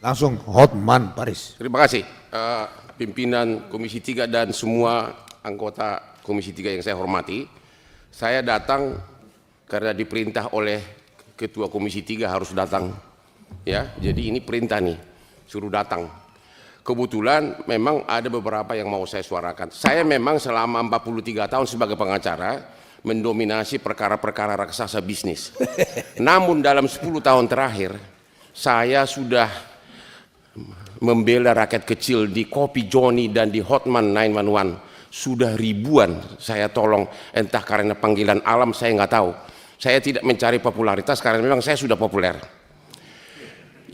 Langsung Hotman Paris. Terima kasih pimpinan Komisi 3 dan semua anggota Komisi 3 yang saya hormati. Saya datang karena diperintah oleh Ketua Komisi 3 harus datang. Ya, jadi ini perintah nih, suruh datang. Kebetulan memang ada beberapa yang mau saya suarakan. Saya memang selama 43 tahun sebagai pengacara mendominasi perkara-perkara raksasa bisnis. Namun dalam 10 tahun terakhir saya sudah membela rakyat kecil di Kopi Joni dan di Hotman 911. Sudah ribuan saya tolong, entah karena panggilan alam saya nggak tahu. Saya tidak mencari popularitas karena memang saya sudah populer.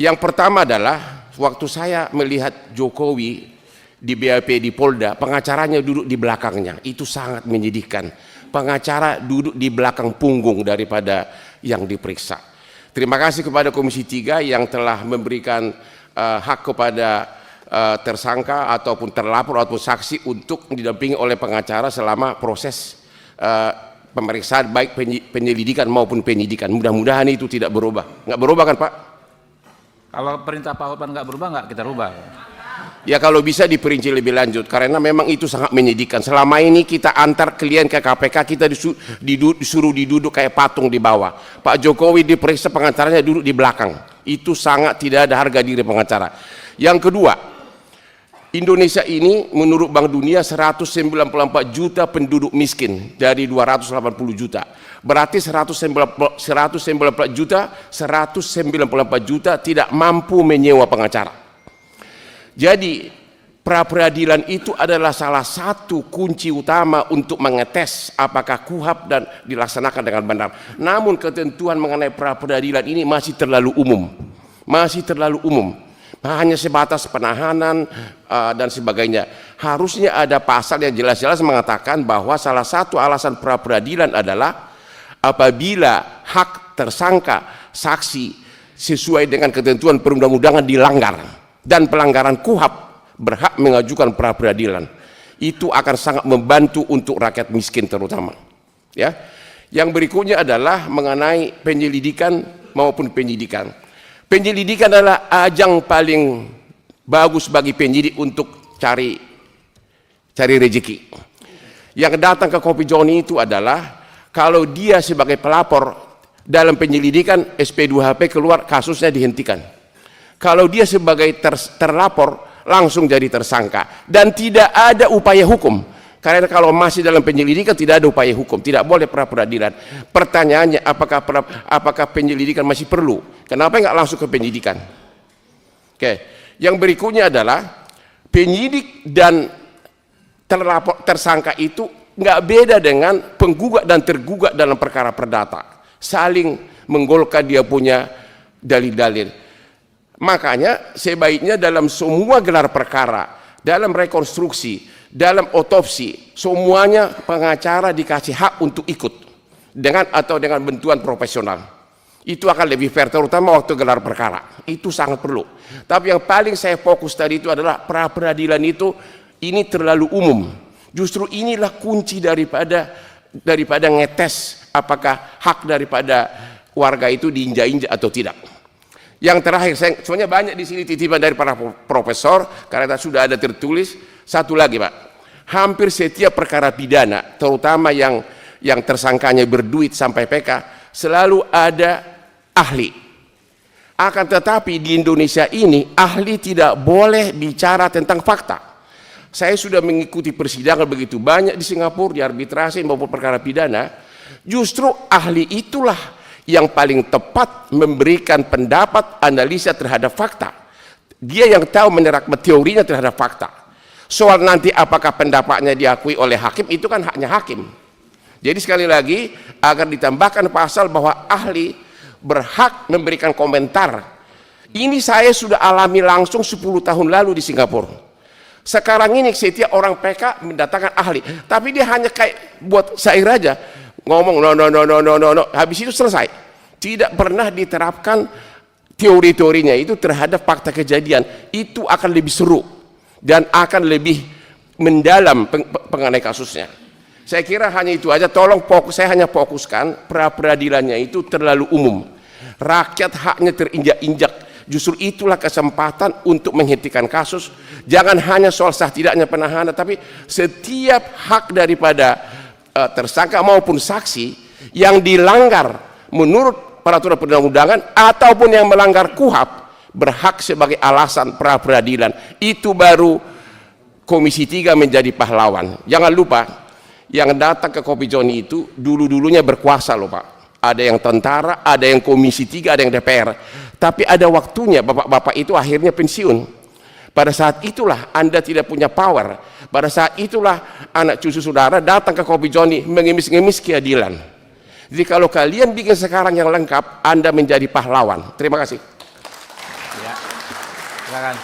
Yang pertama adalah waktu saya melihat Jokowi di BAP di Polda, pengacaranya duduk di belakangnya. Itu sangat menyedihkan. Pengacara duduk di belakang punggung daripada yang diperiksa. Terima kasih kepada Komisi 3 yang telah memberikan hak kepada tersangka ataupun terlapor ataupun saksi untuk didampingi oleh pengacara selama proses pemeriksaan baik penyelidikan maupun penyidikan. Mudah-mudahan itu tidak berubah. Nggak berubah kan Pak? Kalau perintah Pak Hotman nggak berubah, nggak kita rubah. Ya kalau bisa diperinci lebih lanjut karena memang itu sangat menyedihkan. Selama ini kita antar klien ke KPK, kita disuruh diduduk kayak patung di bawah. Pak Jokowi diperiksa, pengacaranya duduk di belakang. Itu sangat tidak ada harga diri pengacara. Yang kedua, Indonesia ini menurut Bank Dunia 194 juta penduduk miskin dari 280 juta. Berarti 194 juta tidak mampu menyewa pengacara. Jadi pra peradilan itu adalah salah satu kunci utama untuk mengetes apakah KUHP dan dilaksanakan dengan benar. Namun ketentuan mengenai pra peradilan ini masih terlalu umum. Masih terlalu umum. Hanya sebatas penahanan dan sebagainya. Harusnya ada pasal yang jelas-jelas mengatakan bahwa salah satu alasan pra peradilan adalah apabila hak tersangka saksi sesuai dengan ketentuan perundang-undangan dilanggar dan pelanggaran KUHP berhak mengajukan pra peradilan. Itu akan sangat membantu untuk rakyat miskin terutama. Ya. Yang berikutnya adalah mengenai penyelidikan maupun penyidikan. Penyelidikan adalah ajang paling bagus bagi penyidik untuk cari rezeki. Yang datang ke Kopi Joni itu adalah kalau dia sebagai pelapor dalam penyelidikan SP2HP keluar, kasusnya dihentikan. Kalau dia sebagai terlapor langsung jadi tersangka dan tidak ada upaya hukum. Karena kalau masih dalam penyelidikan tidak ada upaya hukum, tidak boleh pra peradilan. Pertanyaannya apakah penyelidikan masih perlu? Kenapa nggak langsung ke penyidikan? Oke. Yang berikutnya adalah penyidik dan tersangka itu nggak beda dengan penggugat dan tergugat dalam perkara perdata. Saling menggolkan dia punya dalil-dalil. Makanya sebaiknya dalam semua gelar perkara, dalam rekonstruksi, dalam otopsi, semuanya pengacara dikasih hak untuk ikut dengan bantuan profesional. Itu akan lebih fair, terutama waktu gelar perkara. Itu sangat perlu. Tapi yang paling saya fokus tadi itu adalah pra peradilan itu ini terlalu umum. Justru inilah kunci daripada ngetes apakah hak daripada warga itu diinjak-injak atau tidak. Yang terakhir, sebenarnya banyak di sini titipan dari para profesor karena sudah ada tertulis. Satu lagi Pak, hampir setiap perkara pidana, terutama yang tersangkanya berduit sampai PK, selalu ada ahli. Akan tetapi di Indonesia ini ahli tidak boleh bicara tentang fakta. Saya sudah mengikuti persidangan begitu banyak di Singapura, di arbitrasi maupun perkara pidana. Justru ahli itulah yang paling tepat memberikan pendapat analisa terhadap fakta. Dia yang tahu menerapkan teorinya terhadap fakta. Soal nanti apakah pendapatnya diakui oleh hakim itu kan haknya hakim. Jadi sekali lagi agar ditambahkan pasal bahwa ahli berhak memberikan komentar. Ini saya sudah alami langsung 10 tahun lalu di Singapura. Sekarang ini setiap orang PK mendatangkan ahli, tapi dia hanya kayak buat syair aja. Ngomong no, habis itu selesai. Tidak pernah diterapkan teori-teorinya itu terhadap fakta kejadian. Itu akan lebih seru dan akan lebih mendalam mengenai kasusnya. Saya kira hanya itu aja. Tolong saya hanya fokuskan pra peradilannya itu terlalu umum. Rakyat haknya terinjak-injak Justru itulah kesempatan untuk menghentikan kasus. Jangan hanya soal sah tidaknya penahanan, tapi setiap hak daripada tersangka maupun saksi yang dilanggar menurut peraturan perundang-undangan ataupun yang melanggar KUHAP berhak sebagai alasan pra peradilan. Itu baru Komisi 3 menjadi pahlawan. Jangan lupa, yang datang ke Kopi Joni itu dulu-dulunya berkuasa loh Pak. Ada yang tentara, ada yang Komisi 3, ada yang DPR. Tapi ada waktunya bapak-bapak itu akhirnya pensiun. Pada saat itulah Anda tidak punya power. Pada saat itulah anak cucu saudara datang ke Kopi Joni mengemis-ngemis keadilan. Jadi kalau kalian bikin sekarang yang lengkap, Anda menjadi pahlawan. Terima kasih. Ya. Silakan.